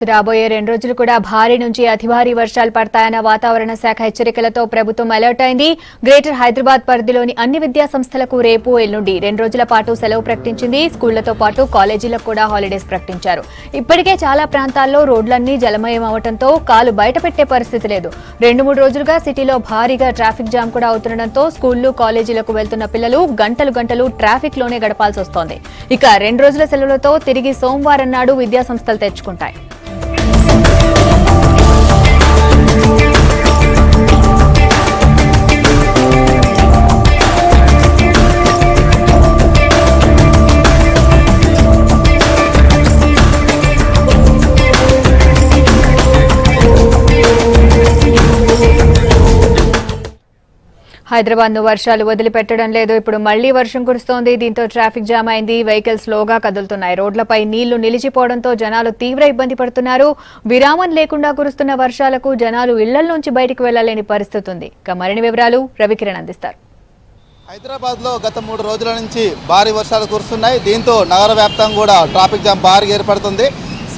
రాబోయే 2 రోజులు కూడా భారీ నుంచి అతి భారీ వర్షాలు పడతాయన్న వాతావరణ శాఖ హెచ్చరికలతో ప్రభుత్వం అలర్ట్ అయింది. గ్రేటర్ హైదరాబాద్ పరిధిలోని అన్ని విద్యా సంస్థలకు రేపు ఎల్లుండి 2 రోజుల పాటు సెలవు ప్రకటించింది. స్కూళ్లతో పాటు కాలేజీలకు కూడా హాలిడేస్ ప్రకటించారు. ఇప్పటికే చాలా ప్రాంతాల్లో రోడ్లన్నీ జలమయం అవడంతో కాలు బయట పెట్టే పరిస్థితి లేదు. 2-3 రోజులుగా సిటీలో భారీగా ట్రాఫిక్ జామ్ కూడా అవుతుండటంతో స్కూళ్లు కాలేజీలకు వెళ్తున్న పిల్లలు గంటలు ట్రాఫిక్ లోనే గడపాల్సి వస్తోంది. ఇక 2 రోజుల సెలవులతో తిరిగి సోమవారం నాడు విద్యా సంస్థలు తెచ్చుకుంటాయి. హైదరాబాద్ ను వర్షాలు వదిలిపెట్టడం లేదు. ఇప్పుడు మళ్లీ వర్షం కురుస్తోంది. దీంతో ట్రాఫిక్ జామ్ అయింది. వెహికల్స్ స్లోగా కదులుతున్నాయి. రోడ్లపై నీళ్లు నిలిచిపోవడంతో జనాలు తీవ్ర ఇబ్బంది పడుతున్నారు. విరామం లేకుండా కురుస్తున్న వర్షాలకు జనాలు ఇళ్ల నుంచి బయటకు వెళ్లలేని పరిస్థితి ఉంది. ఇక మరిన్ని వివరాలు రవికిరణ్ అందిస్తారు. హైదరాబాద్ లో గత 3 రోజుల నుంచి భారీ వర్షాలు కురుస్తున్నాయి. దీంతో నగర వ్యాప్తంగా కూడా ట్రాఫిక్ జామ్ భారీగా ఏర్పడుతుంది.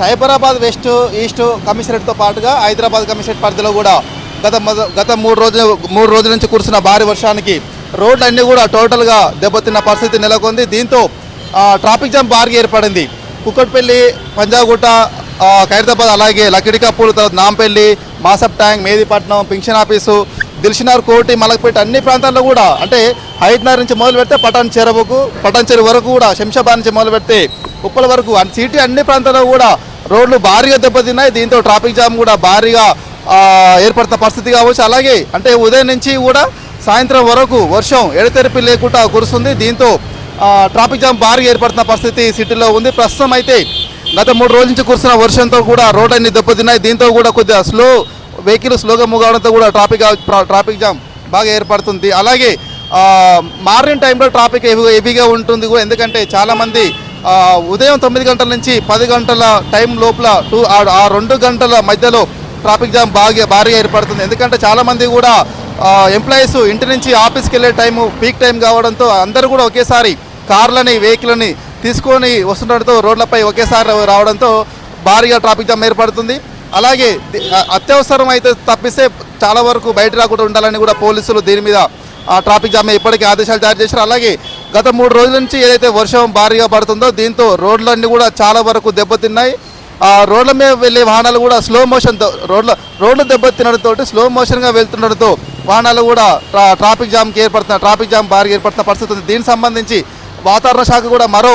సైబరాబాద్ వెస్ట్ ఈస్ట్ కమిషనరేట్ తో పాటుగా హైదరాబాద్ కమిషనరేట్ పరిధిలో కూడా గత 3 రోజుల నుంచి కురుస్తున్న భారీ వర్షానికి రోడ్లన్నీ కూడా టోటల్గా దెబ్బతిన్న పరిస్థితి నెలకొంది. దీంతో ట్రాఫిక్ జామ్ భారీగా ఏర్పడింది. కుక్కట్పల్లి, పంజాగుట్ట, ఖైరతాబాద్, అలాగే లకిడికపూల్, తర్వాత నాంపల్లి, మాసప్ ట్యాంక్, మేదీపట్నం, పింఛన్ ఆఫీసు, దిల్షునార్ కోటి, మలక్పేట అన్ని ప్రాంతాల్లో కూడా అంటే హైదరాబాద్ నుంచి మొదలు పెడితే పటాన్ చెరువు వరకు కూడా, శంషాబాద్ నుంచి మొదలు పెడితే ఉప్పల వరకు సిటీ అన్ని ప్రాంతాల్లో కూడా రోడ్లు భారీగా దెబ్బతిన్నాయి. దీంతో ట్రాఫిక్ జామ్ కూడా భారీగా ఏర్పడుతున్న పరిస్థితి కావచ్చు. అలాగే అంటే ఉదయం నుంచి కూడా సాయంత్రం వరకు వర్షం ఎడతెరిపి లేకుండా కురుస్తుంది. దీంతో ట్రాఫిక్ జామ్ భారీగా ఏర్పడుతున్న పరిస్థితి సిటీలో ఉంది. ప్రస్తుతం అయితే గత 3 రోజుల నుంచి కురుస్తున్న వర్షంతో కూడా రోడ్లన్నీ దెబ్బతిన్నాయి. దీంతో కూడా కొద్దిగా వెహికల్ స్లోగా మూవ్ అవడంతో కూడా ట్రాఫిక్ జామ్ బాగా ఏర్పడుతుంది. అలాగే మార్నింగ్ టైంలో ట్రాఫిక్ హెవీగా ఉంటుంది కూడా. ఎందుకంటే చాలామంది ఉదయం 9 గంటల నుంచి 10 గంటల టైం లోపల 2 గంటల మధ్యలో ట్రాఫిక్ జామ్ భారీగా ఏర్పడుతుంది. ఎందుకంటే చాలామంది కూడా ఎంప్లాయీస్ ఇంటి నుంచి ఆఫీస్కి వెళ్ళే టైము పీక్ టైం కావడంతో అందరూ కూడా ఒకేసారి కార్లని వెహికల్ని తీసుకొని వస్తుండడంతో రోడ్లపై ఒకేసారి రావడంతో భారీగా ట్రాఫిక్ జామ్ ఏర్పడుతుంది. అలాగే అత్యవసరం అయితే తప్పిస్తే చాలా వరకు బయట రాకుండా ఉండాలని కూడా పోలీసులు దీని మీద ట్రాఫిక్ జామ్ ఇప్పటికీ ఆదేశాలు జారీ చేశారు. అలాగే గత 3 రోజుల నుంచి ఏదైతే వర్షం భారీగా పడుతుందో దీంతో రోడ్లన్నీ కూడా చాలా వరకు దెబ్బతిన్నాయి. రోడ్ల మీద వెళ్ళే వాహనాలు కూడా స్లో మోషన్తో రోడ్లు దెబ్బతినడంతో స్లో మోషన్గా వెళ్తుండడంతో వాహనాలు కూడా ట్రాఫిక్ జామ్ భారీగా ఏర్పడుతున్న పరిస్థితి ఉంది. దీనికి సంబంధించి వాతావరణ శాఖ కూడా మరో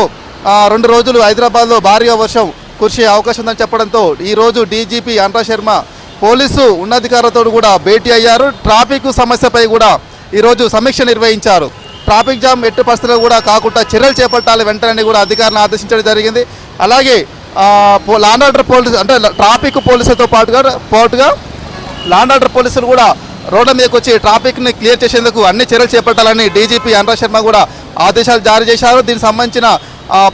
2 రోజులు హైదరాబాద్లో భారీగా వర్షం కురిసే అవకాశం ఉందని చెప్పడంతో ఈరోజు డీజీపీ అనురాగ్ శర్మ పోలీసు ఉన్నతాధికారులతో కూడా భేటీ అయ్యారు. ట్రాఫిక్ సమస్యపై కూడా ఈరోజు సమీక్ష నిర్వహించారు. ట్రాఫిక్ జామ్ ఎట్టి పరిస్థితుల్లో కూడా కాకుండా చర్యలు చేపట్టాలి వెంటనే కూడా అధికారులను ఆదేశించడం జరిగింది. అలాగే లాండ్ ఆర్డర్ పోలీసు అంటే ట్రాఫిక్ పోలీసులతో పాటుగా లాండ్ ఆర్డర్ పోలీసులు కూడా రోడ్ల మీదకి వచ్చి ట్రాఫిక్ని క్లియర్ చేసేందుకు అన్ని చర్యలు చేపట్టాలని డీజీపీ అనురాగ్ శర్మ కూడా ఆదేశాలు జారీ చేశారు. దీనికి సంబంధించిన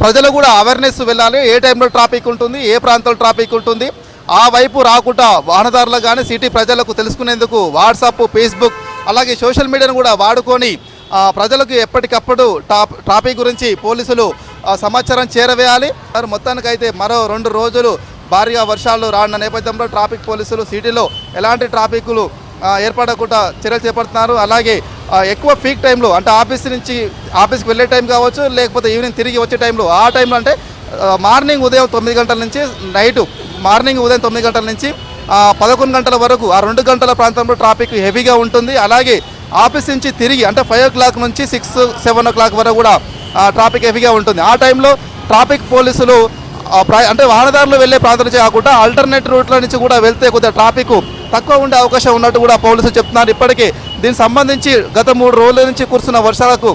ప్రజలు కూడా అవేర్నెస్ వెళ్ళాలి. ఏ టైంలో ట్రాఫిక్ ఉంటుంది, ఏ ప్రాంతంలో ట్రాఫిక్ ఉంటుంది, ఆ వైపు రాకుండా వాహనదారులకు కానీ సిటీ ప్రజలకు తెలుసుకునేందుకు వాట్సాప్, ఫేస్బుక్ అలాగే సోషల్ మీడియాను కూడా వాడుకొని ప్రజలకు ఎప్పటికప్పుడు ట్రాఫిక్ గురించి పోలీసులు సమాచారం చేరవేయాలి. మొత్తానికైతే మరో 2 రోజులు భారీగా వర్షాలు రానున్న నేపథ్యంలో ట్రాఫిక్ పోలీసులు సిటీలో ఎలాంటి ట్రాఫిక్లు ఏర్పడకుండా చర్యలు చేపడుతున్నారు. అలాగే ఎక్కువ పీక్ టైంలో అంటే ఆఫీస్కి వెళ్ళే టైం కావచ్చు, లేకపోతే ఈవినింగ్ తిరిగి వచ్చే టైంలో ఆ టైంలో అంటే ఉదయం 9 గంటల నుంచి ఉదయం 9 గంటల నుంచి 11 గంటల వరకు ఆ 2 గంటల ప్రాంతంలో ట్రాఫిక్ హెవీగా ఉంటుంది. అలాగే ఆఫీస్ నుంచి తిరిగి అంటే 5 o'clock నుంచి 6-7 o'clock వరకు కూడా ట్రాఫిక్ హెవీగా ఉంటుంది. ఆ టైంలో ట్రాఫిక్ పోలీసులు అంటే వాహనదారులు వెళ్ళే ప్రాంతం నుంచి కాకుండా ఆల్టర్నేట్ రూట్ల నుంచి కూడా వెళ్తే కొద్దిగా ట్రాఫిక్ తక్కువ ఉండే అవకాశం ఉన్నట్టు కూడా పోలీసులు చెప్తున్నారు. ఇప్పటికే దీనికి సంబంధించి గత 3 రోజుల నుంచి కురుస్తున్న వర్షాలకు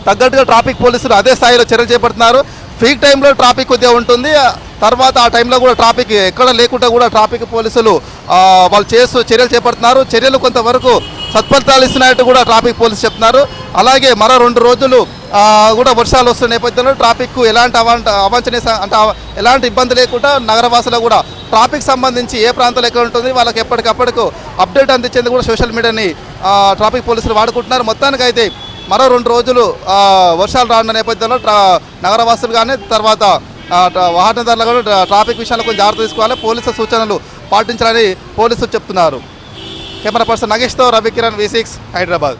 తగ్గట్టుగా ట్రాఫిక్ పోలీసులు అదే స్థాయిలో చర్యలు చేపడుతున్నారు. పీక్ టైంలో ట్రాఫిక్ కొద్దిగా ఉంటుంది. తర్వాత ఆ టైంలో కూడా ట్రాఫిక్ ఎక్కడ లేకుండా కూడా ట్రాఫిక్ పోలీసులు వాళ్ళు చర్యలు చేపడుతున్నారు. చర్యలు కొంతవరకు సత్ఫలితాలు ఇస్తున్నట్టు కూడా ట్రాఫిక్ పోలీసు చెప్తున్నారు. అలాగే మరో 2 రోజులు కూడా వర్షాలు వస్తున్న నేపథ్యంలో ట్రాఫిక్ ఎలాంటి అవాంఛనీయ అంటే ఎలాంటి ఇబ్బంది లేకుండా నగరవాసులు కూడా ట్రాఫిక్ సంబంధించి ఏ ప్రాంతంలో ఎక్కడ ఉంటుంది వాళ్ళకి ఎప్పటికప్పటికు అప్డేట్ అందించేందుకు కూడా సోషల్ మీడియాని ట్రాఫిక్ పోలీసులు వాడుకుంటున్నారు. మొత్తానికైతే మరో 2 రోజులు వర్షాలు రానున్న నేపథ్యంలో నగరవాసులు కానీ తర్వాత వాహనదారులు కూడా ట్రాఫిక్ విషయంలో కొంచెం జాగ్రత్త తీసుకోవాలి, పోలీసుల సూచనలు పాటించాలని పోలీసులు చెప్తున్నారు. కెమెరా పర్సన్ నగేష్తో రవి కిరణ్ V6 హైదరాబాద్.